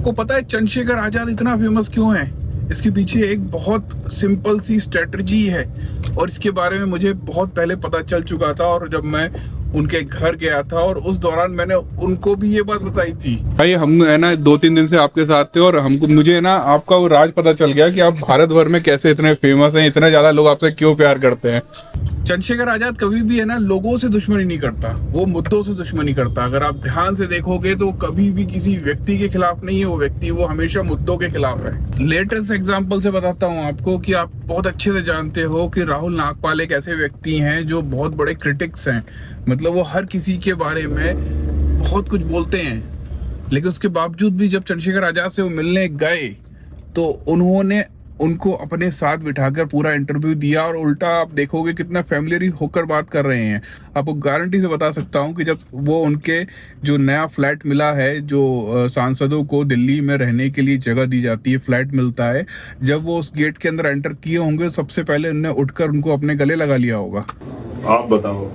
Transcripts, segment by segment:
आपको पता है चंद्रशेखर आजाद इतना फेमस क्यों है? इसके पीछे एक बहुत सिंपल सी स्ट्रेटजी है और इसके बारे में मुझे बहुत पहले पता चल चुका था, और जब मैं उनके घर गया था और उस दौरान मैंने उनको भी ये बात बताई थी। भाई हम है ना 2-3 दिन से आपके साथ थे और हमको मुझे है ना आपका वो राज पता चल गया कि आप भारत भर में कैसे इतने फेमस हैं, इतने ज्यादा लोग आपसे क्यों प्यार करते हैं। चंद्रशेखर आजाद कभी भी है ना लोगों से दुश्मनी नहीं करता, वो मुद्दों से दुश्मनी करता। अगर आप ध्यान से देखोगे तो कभी भी किसी व्यक्ति के खिलाफ नहीं है वो व्यक्ति, वो हमेशा मुद्दों के खिलाफ है। लेटेस्ट एग्जांपल से बताता हूँ आपको कि आप बहुत अच्छे से जानते हो कि राहुल नागपाल एक ऐसे व्यक्ति हैं जो बहुत बड़े क्रिटिक्स हैं। मतलब वो हर किसी के बारे में बहुत कुछ बोलते हैं, लेकिन उसके बावजूद भी जब चंद्रशेखर आजाद से वो मिलने गए तो उन्होंने उनको अपने साथ बिठाकर पूरा इंटरव्यू दिया, और उल्टा आप देखोगे कितना फैमिलियरी होकर बात कर रहे हैं। आपको गारंटी से बता सकता हूं कि जब वो उनके जो नया फ्लैट मिला है, जो सांसदों को दिल्ली में रहने के लिए जगह दी जाती है, फ्लैट मिलता है, जब वो उस गेट के अंदर एंटर किए होंगे सबसे पहले उन्होंने उठकर उनको अपने गले लगा लिया होगा। आप बताओ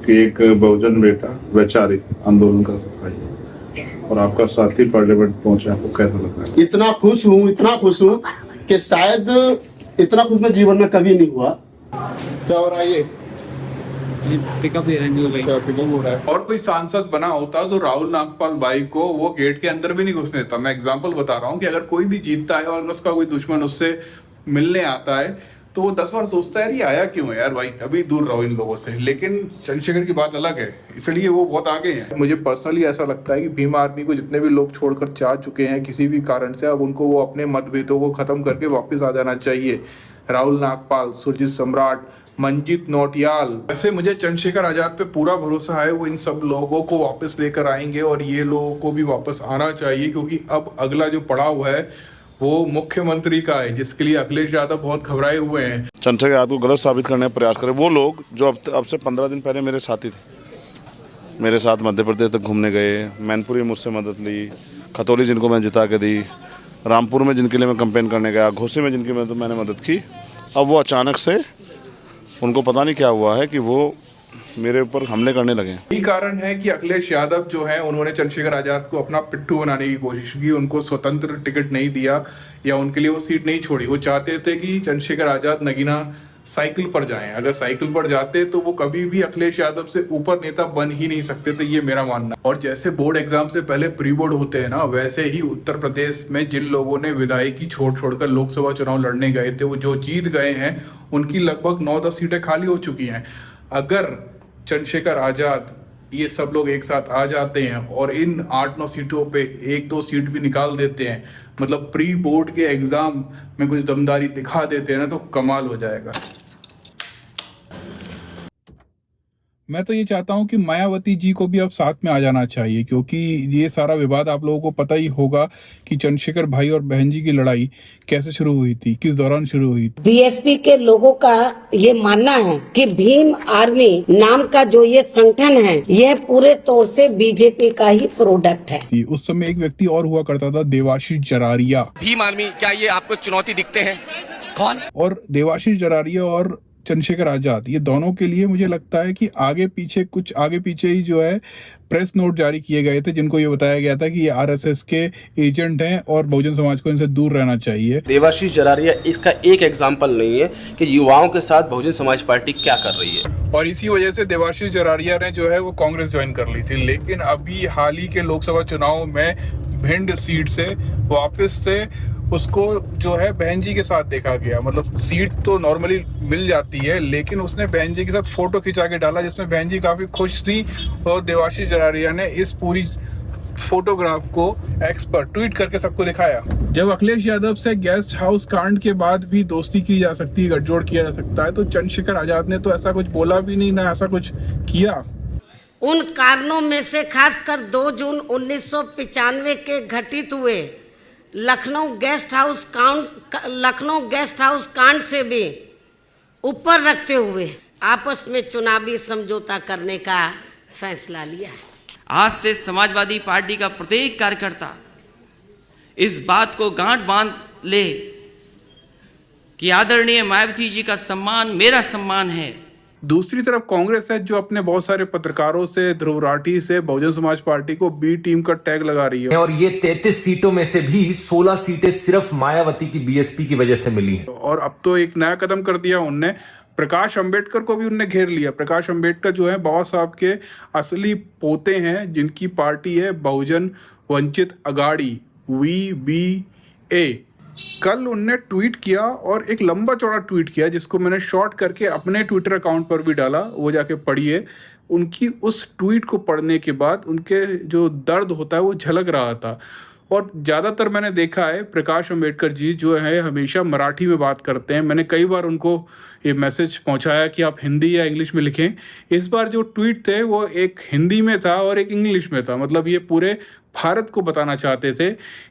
कि एक बहुजन बेटा वैचारिक आंदोलन का सिपाही और आपका साथी पार्लियामेंट पहुंचा, आपको कैसा लग रहा है? इतना खुश हूँ कि शायद इतना खुश मैं जीवन में कभी नहीं हुआ। क्या हो रहा है? ये पिकअप हो रहा है। और कोई सांसद बना होता तो राहुल नागपाल भाई को वो गेट के अंदर भी नहीं घुसने देता। मैं एग्जांपल बता रहा हूँ कि अगर कोई भी जीतता है और उसका कोई दुश्मन उससे मिलने आता है तो वो 10 बार सोचता है ये आया क्यों है यार भाई, अभी दूर रहो इन लोगों से। लेकिन चंद्रशेखर की बात अलग है, इसलिए वो बहुत आगे हैं। मुझे पर्सनली ऐसा लगता है कि भीम आर्मी को जितने भी लोग छोड़कर जा चुके हैं किसी भी कारण से, अब उनको वो अपने मतभेदों को खत्म करके वापस आ जाना चाहिए। राहुल नागपाल, सुरजीत सम्राट, मंजीत नौटियाल, वैसे मुझे चंद्रशेखर आजाद पे पूरा भरोसा है, वो इन सब लोगों को वापस लेकर आएंगे और ये लोगों को भी वापस आना चाहिए, क्योंकि अब अगला जो पड़ाव है वो मुख्यमंत्री का है, जिसके लिए अखिलेश यादव बहुत घबराए हुए हैं। चंद्रशेखर यादव को गलत साबित करने का प्रयास करें वो लोग जो अब से 15 दिन पहले मेरे साथी थे, मेरे साथ मध्य प्रदेश तक घूमने गए, मैनपुरी मुझसे मदद ली, खतौली जिनको मैं जिता के दी, रामपुर में जिनके लिए मैं कैंपेन करने गया, घोसी में जिनकी मैंने मदद की, अब वो अचानक से उनको पता नहीं क्या हुआ है कि वो मेरे ऊपर हमले करने लगे। यही कारण है कि अखिलेश यादव जो है उन्होंने चंद्रशेखर आजाद को अपना पिट्ठू बनाने की कोशिश की, उनको स्वतंत्र टिकट नहीं दिया या उनके लिए वो सीट नहीं छोड़ी। वो चाहते थे कि चंद्रशेखर आजाद नगीना साइकिल पर जाएं, अगर साइकिल पर जाते तो वो कभी भी अखिलेश यादव से ऊपर नेता बन ही नहीं सकते थे, ये मेरा मानना। और जैसे बोर्ड एग्जाम से पहले प्री बोर्ड होते हैं ना, वैसे ही उत्तर प्रदेश में जिन लोगों ने विधायकी छोड़कर लोकसभा चुनाव लड़ने गए थे, वो जो जीत गए हैं उनकी लगभग 9-10 सीटें खाली हो चुकी हैं। अगर चंद्रशेखर आजाद ये सब लोग एक साथ आ जाते हैं और इन 8-9 सीटों पे 1-2 सीट भी निकाल देते हैं, मतलब प्री बोर्ड के एग्जाम में कुछ दमदारी दिखा देते हैं ना, तो कमाल हो जाएगा। मैं तो ये चाहता हूँ कि मायावती जी को भी अब साथ में आ जाना चाहिए, क्योंकि ये सारा विवाद आप लोगों को पता ही होगा कि चंद्रशेखर भाई और बहन जी की लड़ाई कैसे शुरू हुई थी, किस दौरान शुरू हुई थी। बीएसपी के लोगों का ये मानना है कि भीम आर्मी नाम का जो ये संगठन है यह पूरे तौर से बीजेपी का ही प्रोडक्ट है। उस समय एक व्यक्ति और हुआ करता था, देवाशीष जरारिया। भीम आर्मी, क्या ये आपको चुनौती दिखते हैं? कौन? और देवाशीष जरारिया और चंद्रशेखर आजाद, ये दोनों के लिए मुझे लगता है कि आगे पीछे ही जो है प्रेस नोट जारी किए गए थे, जिनको ये बताया गया था कि ये आरएसएस के एजेंट हैं और बहुजन समाज को इनसे दूर रहना चाहिए। देवाशीष जरारिया इसका एक एग्जाम्पल नहीं है कि युवाओं के साथ बहुजन समाज पार्टी क्या कर रही है, और इसी वजह से देवाशीष जरारिया ने जो है वो कांग्रेस ज्वाइन कर ली थी। लेकिन अभी हाल ही के लोकसभा चुनाव में भिंड सीट से वापस से उसको जो है बहन जी के साथ देखा गया। मतलब सीट तो नॉर्मली मिल जाती है, लेकिन उसने बहन जी के साथ फोटो खिंचा के डाला जिसमें बहन जी काफी खुश थी, और देवाशीष जरारिया ने इस पूरी फोटोग्राफ को एक्स पर ट्वीट करके सबको दिखाया। जब अखिलेश यादव से गेस्ट हाउस कांड के बाद भी दोस्ती की जा सकती है, गठजोड़ किया जा सकता है, तो चंद्रशेखर आजाद ने तो ऐसा कुछ बोला भी नहीं, ना ऐसा कुछ किया। उन कारणों में से खासकर 2 जून 1995 के घटित हुए लखनऊ गेस्ट हाउस कांड से भी ऊपर रखते हुए आपस में चुनावी समझौता करने का फैसला लिया है। आज से समाजवादी पार्टी का प्रत्येक कार्यकर्ता इस बात को गांठ बांध ले कि आदरणीय मायावती जी का सम्मान मेरा सम्मान है, दूसरी तरफ कांग्रेस है जो अपने बहुत सारे पत्रकारों से, ध्रुव राठी से बहुजन समाज पार्टी को बी टीम का टैग लगा रही है। और ये 33 सीटों में से भी 16 सीटें सिर्फ मायावती की बीएसपी की वजह से मिली हैं। और अब तो एक नया कदम कर दिया उनने, प्रकाश अंबेडकर को भी उनने घेर लिया। प्रकाश अंबेडकर जो है बाबा साहब के असली पोते हैं, जिनकी पार्टी है बहुजन वंचित अगाड़ी VBA। कल उनने ट्वीट किया और एक लंबा चौड़ा ट्वीट किया जिसको मैंने शॉर्ट करके अपने ट्विटर अकाउंट पर भी डाला, वो जाके पढ़िए। उनकी उस ट्वीट को पढ़ने के बाद उनके जो दर्द होता है वो झलक रहा था। और ज़्यादातर मैंने देखा है प्रकाश अंबेडकर जी जो है हमेशा मराठी में बात करते हैं। मैंने कई बार उनको ये मैसेज पहुंचाया कि आप हिंदी या इंग्लिश में लिखें। इस बार जो ट्वीट थे वो एक हिंदी में था और एक इंग्लिश में था। मतलब ये पूरे भारत को बताना चाहते थे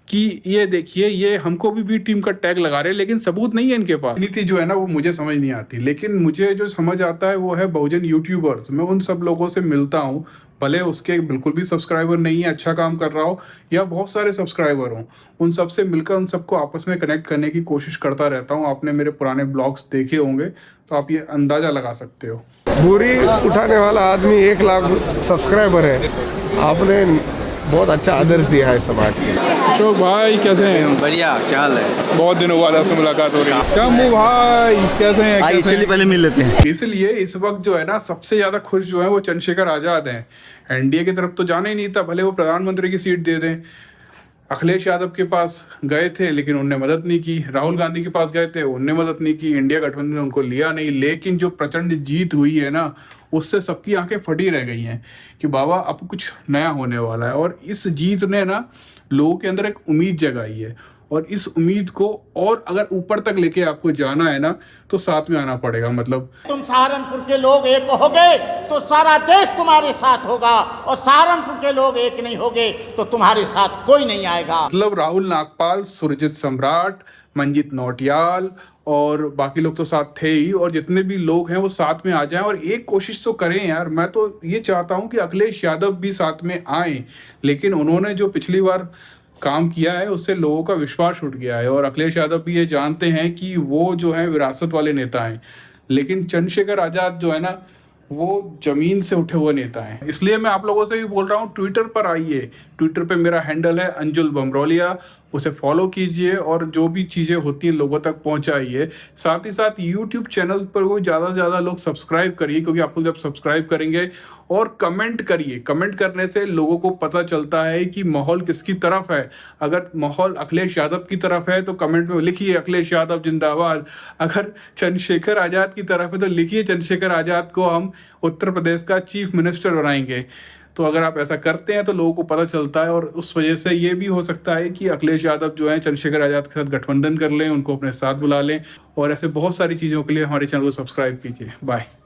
कि ये देखिए, ये हमको भी बी टीम का टैग लगा रहे हैं, लेकिन सबूत नहीं है इनके पास। नीति जो है ना वो मुझे समझ नहीं आती, लेकिन मुझे जो समझ आता है वो है बहुजन यूट्यूबर्स। मैं उन सब लोगों से मिलता हूँ, भले उसके बिल्कुल भी सब्सक्राइबर नहीं है, अच्छा काम कर रहा हो या बहुत सारे सब्सक्राइबर हों, उन सब से मिलकर उन सबको आपस में कनेक्ट करने की कोशिश करता रहता हूँ। आपने मेरे पुराने ब्लॉग्स देखे होंगे तो आप ये अंदाज़ा लगा सकते हो। बोरी उठाने वाला आदमी 1 लाख सब्सक्राइबर है। आपने बहुत अच्छा आदर्श दिया है समाज के। तो भाई कैसे हैं? बढ़िया, क्या हाल है? बहुत दिनों बाद आपसे मुलाकात हो रही है। क्या मुँह भाई, कैसे हैं? चलिए पहले मिल लेते हैं। इसलिए इस वक्त जो है ना सबसे ज्यादा खुश जो है वो चंद्रशेखर आजाद हैं। एनडीए की तरफ तो जाना ही नहीं था, भले वो प्रधानमंत्री की सीट दे दें। अखिलेश यादव के पास गए थे लेकिन उनने मदद नहीं की। राहुल गांधी के पास गए थे, उनने मदद नहीं की। इंडिया गठबंधन ने उनको लिया नहीं। लेकिन जो प्रचंड जीत हुई है ना, उससे सबकी आंखें फटी रह गई हैं कि बाबा अब कुछ नया होने वाला है। और इस जीत ने ना लोगों के अंदर एक उम्मीद जगाई है। और इस उम्मीद को और अगर ऊपर तक लेके आपको जाना है ना तो साथ में आना पड़ेगा। मतलब तुम सहारनपुर के लोग एक होगे तो सारा देश तुम्हारे साथ होगा, और सहारनपुर के लोग एक नहीं होगे तो तुम्हारे साथ कोई नहीं आएगा। मतलब राहुल नागपाल, सुरजीत सम्राट, मंजीत नौटियाल और बाकी लोग तो साथ थे ही, और जितने भी लोग हैं वो साथ में आ जाएं और एक कोशिश तो करें यार। मैं तो ये चाहता हूं कि अखिलेश यादव भी साथ में आए, लेकिन उन्होंने जो पिछली बार काम किया है उससे लोगों का विश्वास उठ गया है। और अखिलेश यादव भी ये जानते हैं कि वो जो है विरासत वाले नेता हैं, लेकिन चंद्रशेखर आजाद जो है ना वो जमीन से उठे हुए नेता हैं। इसलिए मैं आप लोगों से भी बोल रहा हूँ, ट्विटर पर आइए। ट्विटर पे मेरा हैंडल है अंजुल बमरोलिया, उसे फॉलो कीजिए और जो भी चीज़ें होती हैं लोगों तक पहुंचाइए। साथ ही साथ यूट्यूब चैनल पर वो ज़्यादा से ज़्यादा लोग सब्सक्राइब करिए, क्योंकि आप लोग जब सब्सक्राइब करेंगे और कमेंट करिए, कमेंट करने से लोगों को पता चलता है कि माहौल किसकी तरफ है। अगर माहौल अखिलेश यादव की तरफ है तो कमेंट में लिखिए अखिलेश यादव जिंदाबाद। अगर चंद्रशेखर आज़ाद की तरफ है तो लिखिए चंद्रशेखर आज़ाद को हम उत्तर प्रदेश का चीफ मिनिस्टर बनाएंगे। तो अगर आप ऐसा करते हैं तो लोगों को पता चलता है, और उस वजह से ये भी हो सकता है कि अखिलेश यादव जो है चंद्रशेखर आज़ाद के साथ गठबंधन कर लें, उनको अपने साथ बुला लें। और ऐसे बहुत सारी चीज़ों के लिए हमारे चैनल को सब्सक्राइब कीजिए। बाय।